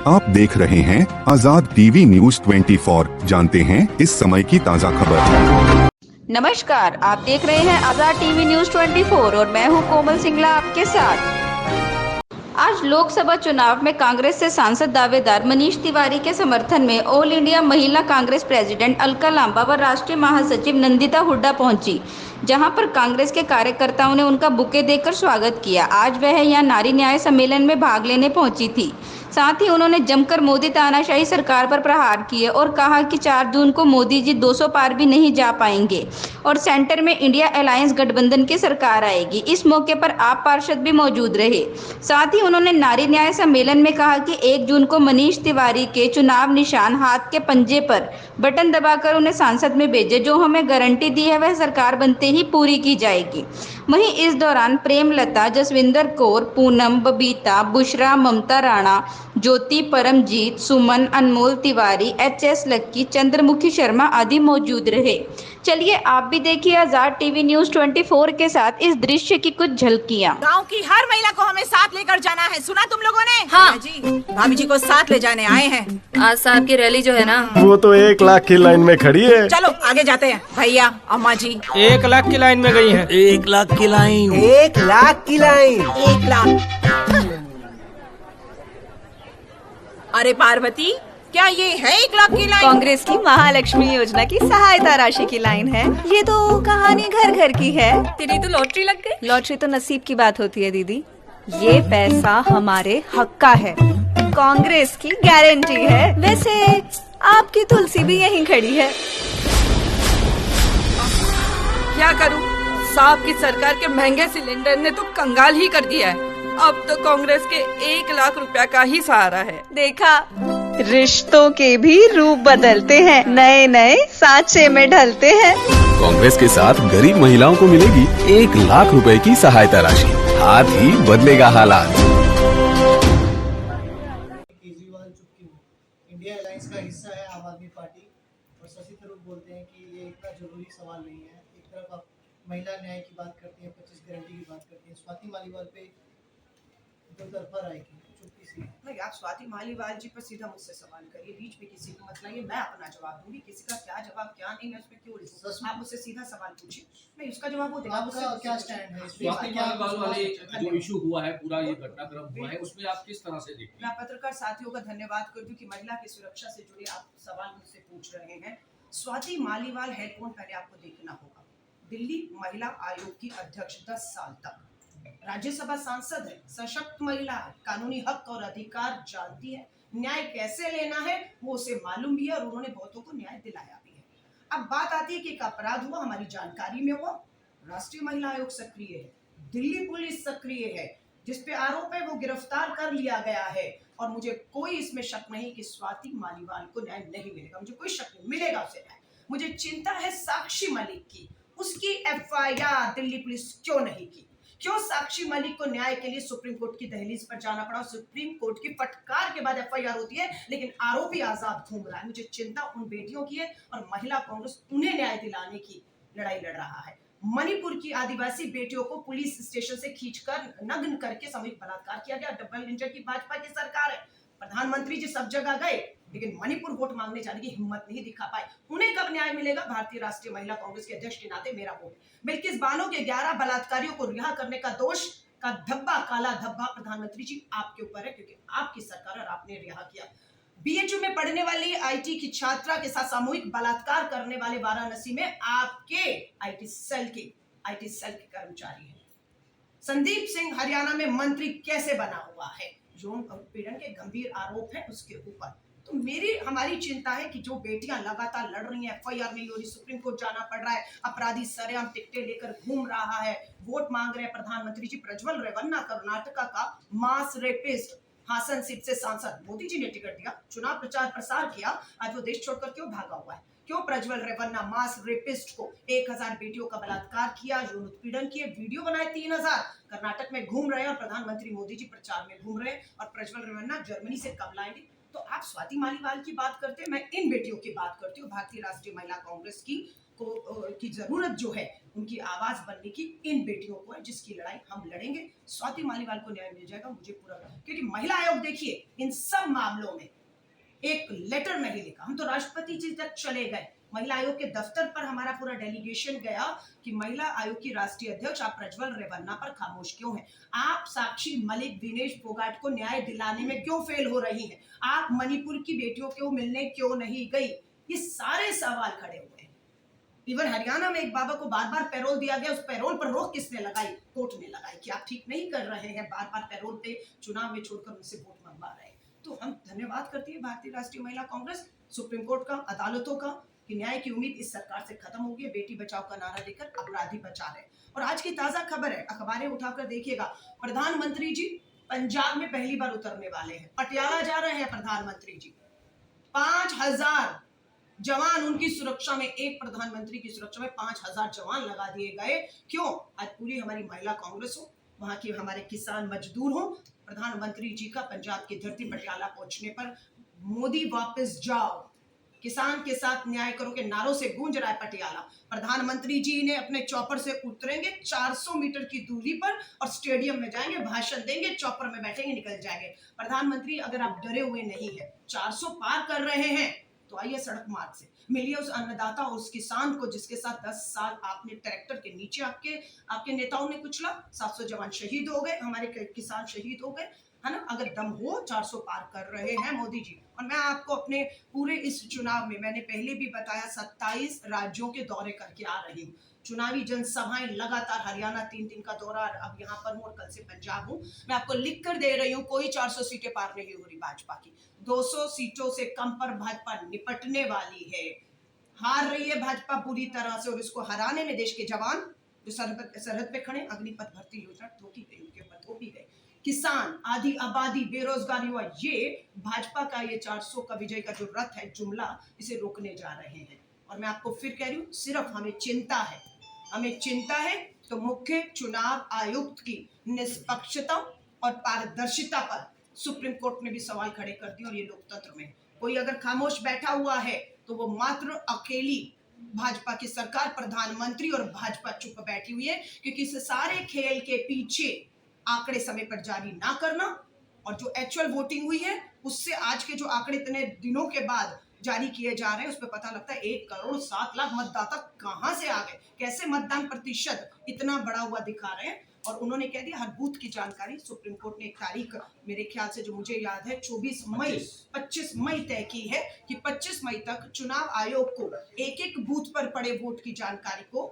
आप देख रहे हैं आजाद टीवी न्यूज 24। जानते हैं इस समय की ताज़ा खबर। नमस्कार, आप देख रहे हैं आजाद टीवी न्यूज 24 और मैं हूं कोमल सिंगला आपके साथ। आज लोकसभा चुनाव में कांग्रेस से सांसद दावेदार मनीष तिवारी के समर्थन में ऑल इंडिया महिला कांग्रेस प्रेसिडेंट अलका लांबा व राष्ट्रीय महासचिव नंदिता हुड्डा पहुंची, जहां पर कांग्रेस के कार्यकर्ताओं ने उनका बुके देकर स्वागत किया। आज वह यहां नारी न्याय सम्मेलन में भाग लेने पहुंची थी। साथ ही उन्होंने जमकर मोदी तानाशाही सरकार पर प्रहार किए और कहा कि 4 जून को मोदी जी 200 पार भी नहीं जा पाएंगे और सेंटर में इंडिया अलायंस गठबंधन की सरकार आएगी। इस मौके पर आप पार्षद भी मौजूद रहे। साथ ही उन्होंने नारी न्याय सम्मेलन में कहा कि 1 जून को मनीष तिवारी के चुनाव निशान हाथ के पंजे पर बटन दबाकर उन्हें सांसद में भेजे। जो हमें गारंटी दी है वह सरकार बनते ही पूरी की जाएगी। वहीं इस दौरान प्रेमलता, जसविंदर कौर, पूनम, बबीता, बुशरा, ममता राणा, ज्योति, परमजीत, सुमन, अनमोल तिवारी, HS लक्की, चंद्रमुखी शर्मा आदि मौजूद रहे। चलिए आप भी देखिए आजाद टीवी न्यूज 24 के साथ इस दृश्य की कुछ झलकियां। गांव की हर महिला को हमें साथ लेकर जाना है, सुना तुम लोगों ने? हाँ जी, भाभी जी को साथ ले जाने आए हैं। आज साहब की रैली जो है ना, वो तो 1 लाख की लाइन में खड़ी है। चलो आगे जाते हैं। भैया, अम्मा जी 1 लाख की लाइन में गई है। 1 लाख की लाइन। 1 लाख की लाइन। 1 लाख। अरे पार्वती, क्या ये है 1 लाख की लाइन? कांग्रेस की महालक्ष्मी योजना की सहायता राशि की लाइन है। ये तो कहानी घर घर की है। तेरी तो लॉटरी लग गई। लॉटरी तो नसीब की बात होती है दीदी। ये पैसा हमारे हक का है, कांग्रेस की गारंटी है। वैसे आपकी तुलसी भी यहीं खड़ी है। क्या करूं? साहब की सरकार के महंगे सिलेंडर ने तो कंगाल ही कर दिया है। अब तो कांग्रेस के 1 लाख रुपया का ही सहारा है। देखा, रिश्तों के भी रूप बदलते हैं, नए नए सांचे में ढलते हैं। कांग्रेस के साथ गरीब महिलाओं को मिलेगी 1 लाख रुपए की सहायता राशि। हाथ ही बदलेगा हालात। केजरीवाल चुप्पी इंडिया अलायंस का हिस्सा है आम आदमी पार्टी, और शशि थरूर बोलते हैं कि ये इतना जरूरी सवाल नहीं है। एक तरफ आप महिला न्याय की बात करते हैं, 25 गारंटी की बात करते हैं, स्वाति मालीवाल पे दो तरफा राय की चुप्पी सी। नहीं, आप स्वाति मालीवाल जी पर सीधा मुझसे सवाल करिए, बीच में किसी को मत लाइए। मैं अपना जवाब दूंगी, किसी का क्या जवाब क्या नहीं, मैं उसमें क्यों रिस्क। आप मुझसे सीधा सवाल पूछिए, मैं उसका जवाब वो देगा। आपका क्या स्टैंड है? स्वाति मालीवाल वाले जो इशू हुआ है, पूरा ये घटनाक्रम हुआ है, उसमें आप किस तरह से देखते हैं? मैं पत्रकार साथियों का धन्यवाद कर दूं कि महिला की सुरक्षा से जुड़े आप सवाल मुझसे पूछ रहे हैं। स्वाति मालीवाल है कौन, पहले आपको देखना होगा। दिल्ली महिला आयोग की अध्यक्ष 10 साल तक, राज्यसभा सांसद है, सशक्त महिला है, कानूनी हक और अधिकार जानती है, न्याय कैसे लेना है वो उसे मालूम भी है और उन्होंने बहुतों को न्याय दिलाया भी है। अब बात आती है कि एक अपराध हुआ, हमारी जानकारी में हुआ, राष्ट्रीय महिला आयोग सक्रिय है, दिल्ली पुलिस सक्रिय है, जिसपे आरोप है वो गिरफ्तार कर लिया गया है, और मुझे कोई इसमें शक नहीं कि स्वाति मालीवाल को न्याय नहीं मिलेगा। मुझे कोई शक नहीं, मिलेगा उसे न्याय। मुझे चिंता है साक्षी मलिक की, उसकी FIR दिल्ली पुलिस क्यों नहीं की? क्यों साक्षी मलिक को न्याय के लिए सुप्रीम कोर्ट की दहलीज पर जाना पड़ा? सुप्रीम कोर्ट की फटकार के बाद FIR होती है, लेकिन आरोपी आजाद घूम रहा है। मुझे चिंता उन बेटियों की है, और महिला कांग्रेस उन्हें न्याय दिलाने की लड़ाई लड़ रहा है। मणिपुर की आदिवासी बेटियों को पुलिस स्टेशन से खींचकर नग्न करके सामूहिक बलात्कार किया गया। डबल इंजन की भाजपा की सरकार है, प्रधानमंत्री जी सब जगह गए, लेकिन मणिपुर वोट मांगने जाने की हिम्मत नहीं दिखा पाए। उन्हें कब न्याय मिलेगा? भारतीय राष्ट्रीय महिला कांग्रेस के अध्यक्ष के नाते मेरा वोट। बिल्किस बानो के 11 बलात्कारियों को रिहा करने का दोष का धब्बा, काला धब्बा प्रधानमंत्री जी आपके ऊपर है, क्योंकि आपकी सरकार और आपने रिहा किया। BHU में पढ़ने वाली IT की छात्रा के साथ सामूहिक बलात्कार करने वाले वाराणसी में आपके IT सेल के कर्मचारी हैं। संदीप सिंह हरियाणा में मंत्री कैसे बना हुआ है? यौन उत्पीड़न के गंभीर आरोप हैं उसके ऊपर। तो हमारी चिंता है कि जो बेटियां लगातार लड़ रही हैं, FIR नहीं हो रही, सुप्रीम कोर्ट जाना पड़ रहा है, अपराधी सरेआम टिकटें लेकर घूम रहा है, वोट मांग रहे हैं प्रधानमंत्री जी। प्रज्वल रेवन्ना कर्नाटका का मास रेपिस्ट, हासन सीट से सांसद, मोदी जी ने टिकट दिया, चुनाव प्रचार प्रसार किया, आज वो देश छोड़कर क्यों भागा हुआ है? क्यों प्रज्वल रेवन्ना मास रेपिस्ट को 1000 बेटियों का बलात्कार किया, यौन उत्पीड़न किए, वीडियो बनाए 3000, कर्नाटक में घूम रहे हैं, और प्रधानमंत्री मोदी जी प्रचार में घूम रहे हैं, और प्रज्वल रेवन्ना जर्मनी से कब लाएंगे? तो आप स्वाति मालीवाल की बात करते हैं, मैं इन बेटियों की बात करती हूँ। भारतीय राष्ट्रीय महिला कांग्रेस की जरूरत जो है उनकी आवाज बनने की इन बेटियों को है, जिसकी लड़ाई हम लड़ेंगे। स्वाति मालीवाल को न्याय मिल जाएगा, मुझे पूरा, क्योंकि महिला आयोग देखिए इन सब मामलों में एक लेटर नहीं लिखा। हम तो राष्ट्रपति जी तक चले गए, महिला आयोग के दफ्तर पर हमारा पूरा डेलीगेशन गया कि महिला आयोग की राष्ट्रीय अध्यक्ष आप प्रज्वल रेवन्ना पर खामोश क्यों हैं? आप साक्षी मलिक, विनेश फोगाट को न्याय दिलाने में क्यों फेल हो रही हैं? आप मणिपुर की बेटियों को मिलने क्यों नहीं गई? ये सारे सवाल खड़े हुए हैं। इवन हरियाणा में एक बाबा को बार बार पैरोल दिया गया, उस पैरोल पर रोक किसने लगाई? कोर्ट ने लगाई कि आप ठीक नहीं कर रहे हैं, बार बार पैरोल पे चुनाव में छोड़कर उनसे वोट मंगवा रहे हैं। तो हम धन्यवाद करती है भारतीय राष्ट्रीय महिला कांग्रेस, सुप्रीम कोर्ट का, अदालतों का, कि न्याय की उम्मीद इस सरकार से खत्म हो गई है। बेटी बचाओ का नारा देकर अपराधी बचा रहे। और आज की ताजा खबर है, अखबारें उठाकर देखिएगा, प्रधानमंत्री जी पंजाब में पहली बार उतरने वाले हैं, पटियाला जा रहे हैं प्रधानमंत्री जी। 5000 जवान उनकी सुरक्षा में, एक प्रधानमंत्री की सुरक्षा में 5000 जवान लगा दिए गए। क्यों? आज पूरी हमारी महिला कांग्रेस हो, वहां के हमारे किसान मजदूर हो, प्रधानमंत्री जी का पंजाब की धरती पटियाला पहुंचने पर मोदी वापस जाओ, किसान के साथ न्याय करो के नारों से गूंज रहा है पटियाला। प्रधानमंत्री जी ने अपने चॉपर से उतरेंगे 400 मीटर की दूरी पर और स्टेडियम में जाएंगे, भाषण देंगे, चॉपर में बैठेंगे, निकल जाएंगे। प्रधानमंत्री अगर आप डरे हुए नहीं है, 400 पार कर रहे हैं, तो आइए सड़क मार्ग से मिलिए उस अन्नदाता और उस किसान को जिसके साथ 10 साल आपने ट्रैक्टर के नीचे आपके नेताओं ने कुचला। 700 जवान शहीद हो गए, हमारे किसान शहीद हो गए, है ना। अगर दम हो 400 पार कर रहे हैं मोदी जी। और मैं आपको अपने पूरे इस चुनाव में, मैंने पहले भी बताया, 27 राज्यों के दौरे करके आ रही हूँ। चुनावी जनसभाएं लगातार, हरियाणा 3 दिन का दौरा, अब यहाँ पर हूँ और कल से पंजाब हूँ। मैं आपको लिख कर दे रही हूँ, कोई 400 सीटें पार नहीं हो रही भाजपा की। 200 सीटों से कम पर भाजपा निपटने वाली है। हार रही है भाजपा पूरी तरह से, और इसको हराने में देश के जवान जो सरहद पे खड़े, अग्निपथ भर्ती योजना थोपी गई, उनके ऊपर थोपी गई। किसान, आधी आबादी, बेरोजगार युवा, ये भाजपा का ये 400 का विजय का जो रथ है, जुमला, इसे रोकने जा रहे हैं। और मैं आपको फिर कह रही हूँ, सिर्फ हमें चिंता है तो मुख्य चुनाव आयुक्त की निष्पक्षता और पारदर्शिता पर सुप्रीम कोर्ट ने भी सवाल खड़े कर दिए। और ये लोकतंत्र में कोई अगर खामोश बैठा हुआ है तो वो मात्र अकेली भाजपा की सरकार, प्रधानमंत्री और भाजपा चुप बैठी हुई है, क्योंकि इस सारे खेल के पीछे आंकड़े समय पर जारी ना करना, और जो एक्चुअल वोटिंग हुई है उससे आज के जो आंकड़े इतने दिनों के बाद जारी किए जा रहे हैं, उसमें पता लगता है 1,07,00,000 मतदाता कहां से आ गए, कैसे मतदान प्रतिशत इतना बढ़ा हुआ दिखा रहे हैं। और उन्होंने कह दिया हर बूथ की जानकारी। सुप्रीम कोर्ट ने एक तारीख, मेरे ख्याल से जो मुझे याद है, 25 मई तय की है कि 25 मई तक चुनाव आयोग को एक बूथ पर पड़े वोट की जानकारी को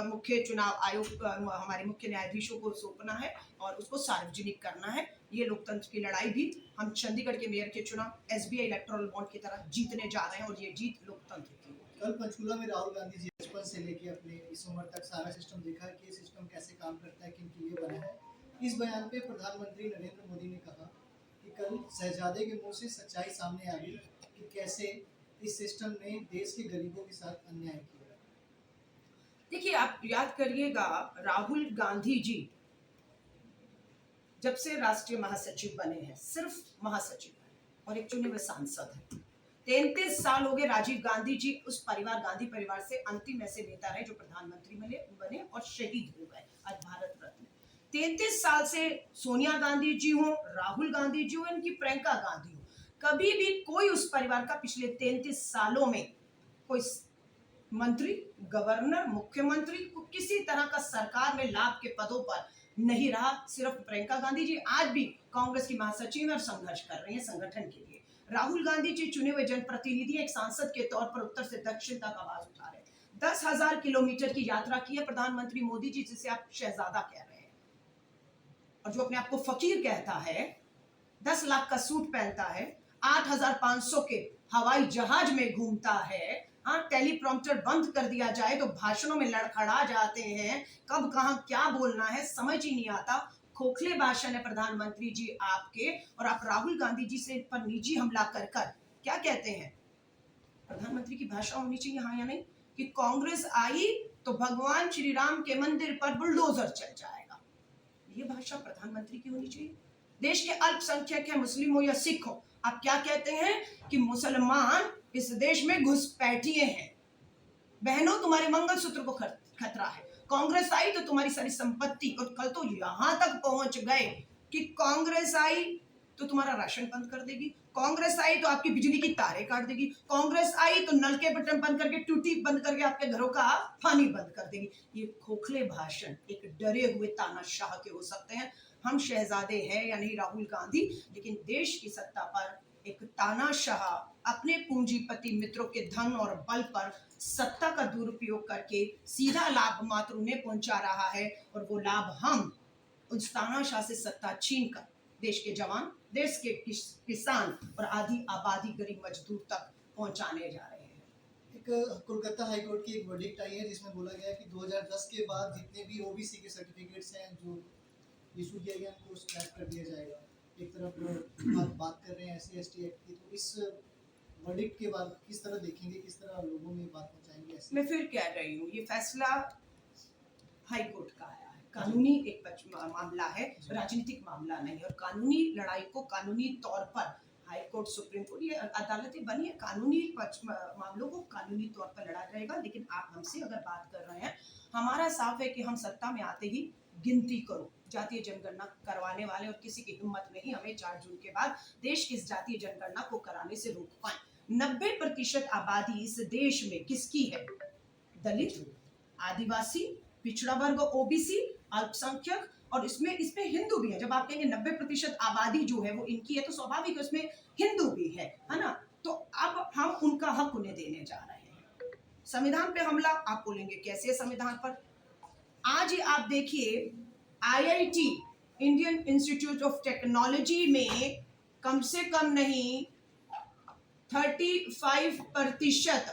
मुख्य चुनाव आयोग, हमारे मुख्य न्यायाधीशों को सौंपना है और उसको सार्वजनिक करना है। ये लोकतंत्र की लड़ाई भी हम चंडीगढ़ के मेयर के चुनाव SBI इलेक्टोरल बॉन्ड की तरह जीतने जा रहे हैं, और ये जीत लोकतंत्र की। कल पंचकूला में राहुल गांधी जी बचपन से लेके अपने इस उम्र तक सारा सिस्टम देखा कि ये सिस्टम कैसे काम करता है, किन के लिए बना है। इस बयान पे प्रधानमंत्री नरेंद्र मोदी ने कहा कि कल शहजादे के मुंह से सच्चाई सामने आ गई कि कैसे इस सिस्टम ने देश के गरीबों के साथ अन्याय किया। देखिए, आप याद करिएगा, राहुल गांधी जी जब से राष्ट्रीय महासचिव बने हैं, सिर्फ महासचिव और एक चुने हुए सांसद हैं। 33 साल हो गए राजीव गांधी जी उस परिवार, गांधी परिवार से अंतिम ऐसे नेता रहे जो प्रधानमंत्री बने और शहीद हो गए, आज भारत रत्न। 33 साल से सोनिया गांधी जी हो, राहुल गांधी जी हो, इनकी प्रियंका गांधी हो, कभी भी कोई उस परिवार का पिछले 33 सालों में कोई मंत्री, गवर्नर, मुख्यमंत्री को किसी तरह का सरकार में लाभ के पदों पर नहीं रहा। सिर्फ प्रियंका गांधी जी आज भी कांग्रेस की महासचिव और संघर्ष कर रही हैं संगठन के लिए। राहुल गांधी जी चुने हुए जनप्रतिनिधि, एक सांसद के तौर पर उत्तर से दक्षिण तक आवाज उठा रहे हैं। 10,000 किलोमीटर की यात्रा की है प्रधानमंत्री मोदी जी, जिसे आप शहजादा कह रहे हैं, और जो अपने आप को फकीर कहता है, 10 लाख का सूट पहनता है, 8,500 के हवाई जहाज में घूमता है। हाँ, टेलीप्रॉम्प्टर बंद कर दिया जाए तो भाषणों में लड़खड़ा जाते हैं, कब कहां क्या बोलना है समझ ही नहीं आता। खोखले भाषण है प्रधानमंत्री जी आपके, और आप राहुल गांधी जी से पर निजी हमला कर क्या कहते हैं? प्रधानमंत्री की भाषा होनी चाहिए, हाँ या नहीं, कि कांग्रेस आई तो भगवान श्री राम के मंदिर पर बुलडोजर चल जाएगा। ये भाषा प्रधानमंत्री की होनी चाहिए। देश के अल्पसंख्यक है, मुस्लिम हो या सिख हो, आप क्या कहते हैं कि मुसलमान इस देश में घुसपैठिए हैं, बहनों तुम्हारे मंगलसूत्र को खतरा है। कांग्रेस आई तो तुम्हारी सारी संपत्ति, और कल तो यहां तक पहुंच गए कि कांग्रेस आई तो तुम्हारा राशन बंद कर देगी, कांग्रेस आई तो आपकी बिजली की तारें काट देगी, कांग्रेस आई तो नल के बटन बंद करके, टूटी बंद करके आपके घरों का पानी बंद कर देगी। ये खोखले भाषण एक डरे हुए तानाशाह के हो सकते हैं। हम शहजादे हैं या नहीं राहुल गांधी, लेकिन देश की सत्ता पर एक तानाशाह अपने पूंजीपति मित्रों के धन और बल पर सत्ता का दुरुपयोग करके सीधा लाभ मात्र उन्हें पहुंचा रहा है, और वो लाभ हम उस तानाशाह से सत्ता छीन कर देश के जवान, देश के किसान और आधी आबादी गरीब मजदूर तक पहुंचाने जा रहे हैं। एक कोलकाता हाईकोर्ट की एक वर्डिक्ट आई है जिसमें बोला गया है कि 2010 के बाद जितने भी ओबीसी के सर्टिफिकेट्स हैं जो इशू किए गए उनको स्क्रैप कर दिया जाएगा। एक तरफ आप बात कर रहे हैं SC ST एक्ट की, तो इस वर्डिक्ट के बाद किस तरह देखेंगे, किस तरह लोगों में बात पहुंचाएंगे? मैं फिर कह रही हूँ, ये फैसला हाईकोर्ट का आया है, कानूनी एक मामला है, राजनीतिक मामला नहीं। और कानूनी लड़ाई को कानूनी तौर पर हाईकोर्ट, सुप्रीम कोर्ट, ये अदालतें बनी है, कानूनी मामलों को कानूनी तौर पर लड़ा जाएगा। लेकिन आप हमसे अगर बात कर रहे हैं, हमारा साफ है कि हम सत्ता में आते ही गिनती करो, जातीय जनगणना करवाने वाले और किसी की हिम्मत नहीं हमें 4 जून के बाद देश की इस जातीय जनगणना को कराने से रोक पाए। 90% आबादी इस देश में किसकी है? दलित, आदिवासी, पिछड़ा वर्ग, ओबीसी, अल्पसंख्यक, और इसमें हिंदू भी है। जब आप कहेंगे 90% आबादी जो है वो इनकी है, तो स्वाभाविक है उसमें हिंदू भी है ना। तो अब हम उनका हक उन्हें देने जा रहे हैं। संविधान पे हमला, आप बोलेंगे कैसे संविधान पर? आज आप देखिए IIT, Indian institute of technology में कम से कम नहीं 35%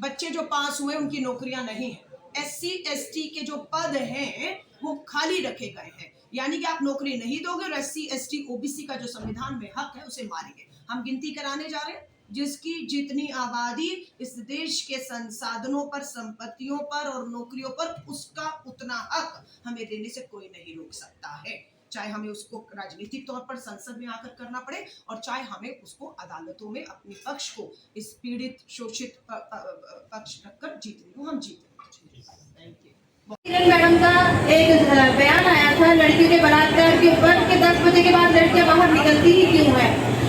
बच्चे जो पास हुए उनकी नौकरियां नहीं है। SC ST के जो पद हैं वो खाली रखे गए हैं, यानी कि आप नौकरी नहीं दोगे और SC ST OBC का जो संविधान में हक है उसे मारेंगे। हम गिनती कराने जा रहे हैं, जिसकी जितनी आबादी इस देश के संसाधनों पर, संपत्तियों पर और नौकरियों पर, उसका उतना हक हमें देने से कोई नहीं रोक सकता है। चाहे हमें उसको राजनीतिक तौर पर संसद में आकर करना पड़े, और चाहे हमें उसको अदालतों में अपने पक्ष को, इस पीड़ित शोषित पक्ष रखकर जीतने को हम जीतें। मैडम का एक बयान आया था लड़कियों के बलात्कार के ऊपर कि 10 बजे के बाद लड़कियां बाहर निकलती ही क्यों है।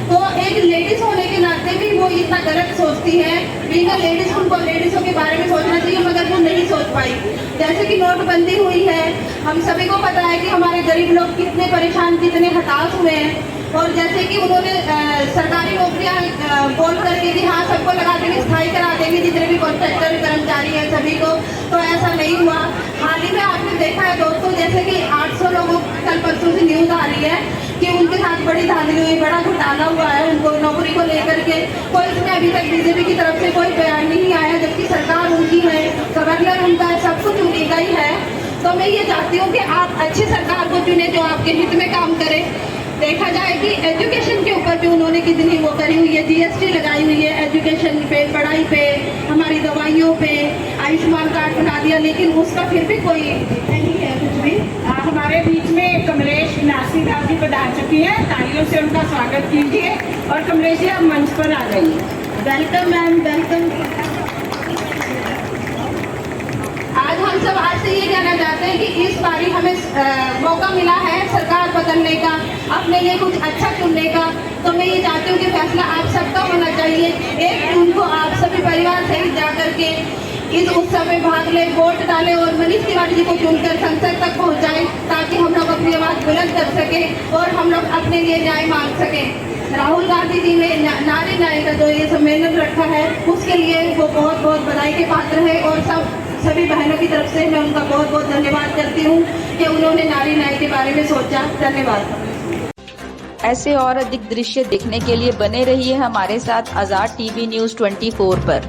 तो एक लेडीज होने के नाते भी वो इतना गलत सोचती है। बीइंग लेडीज, उनको लेडीजों के बारे में सोचना चाहिए, मगर वो नहीं सोच पाई। जैसे कि नोटबंदी हुई है, हम सभी को पता है कि हमारे गरीब लोग कितने परेशान, कितने हताश हुए हैं। और जैसे कि उन्होंने सरकारी नौकरियां बोल करके कि हाँ सबको लगा देंगे, स्थायी करा देंगे जितने भी कॉन्ट्रैक्टर कर्मचारी हैं सभी को, तो ऐसा नहीं हुआ। हाल ही में आपने देखा है दोस्तों, जैसे कि 800 लोगों, कल परसों से न्यूज आ रही है कि उनके साथ बड़ी धांधली हुई, बड़ा घोटाला हुआ है उनको नौकरी को लेकर के। कोई इसमें अभी तक बीजेपी की तरफ से कोई बयान नहीं आया, जबकि सरकार उनकी है, गवर्नर उनका है, सब कुछ उनकी गई है। तो मैं ये चाहती हूँ कि आप अच्छी सरकार को चुने जो आपके हित में काम करे। देखा जाए कि एजुकेशन के ऊपर भी उन्होंने कितनी वो करी हुई है, GST लगाई हुई है एजुकेशन पे, पढ़ाई पे, हमारी दवाइयों पे, आयुष्मान कार्ड बना दिया, लेकिन उसका फिर भी कोई नहीं है कुछ भी। हमारे बीच में कमलेश नासीदार जी पधार चुकी है, तालियों से उनका स्वागत कीजिए। और कमलेश जी आप मंच पर आ जाइए। Welcome ma'am, welcome. आज हम सब आज से ये कहना चाहते हैं कि इस बारी हमें मौका मिला है सरकार बदलने का, अपने लिए कुछ अच्छा चुनने का। तो मैं ये चाहती हूँ कि फैसला आप सबका होना चाहिए। 1 जून को आप सभी परिवार सहित जाकर के इस उत्सव में भाग ले, वोट डालें और मनीष तिवारी जी को चुनकर संसद तक पहुँचाएं, ताकि हम लोग अपनी आवाज़ बुलंद कर सकें और हम लोग अपने लिए न्याय मांग सकें। राहुल गांधी जी ने नारी न्याय का जो ये सम्मेलन रखा है, उसके लिए वो बहुत बहुत बधाई के पात्र है। और सभी बहनों की तरफ से मैं उनका बहुत बहुत धन्यवाद करती हूँ कि उन्होंने नारी न्याय के बारे में सोचा। धन्यवाद। ऐसे और अधिक दृश्य देखने के लिए बने रहिए हमारे साथ आजाद टीवी न्यूज़ 24 पर।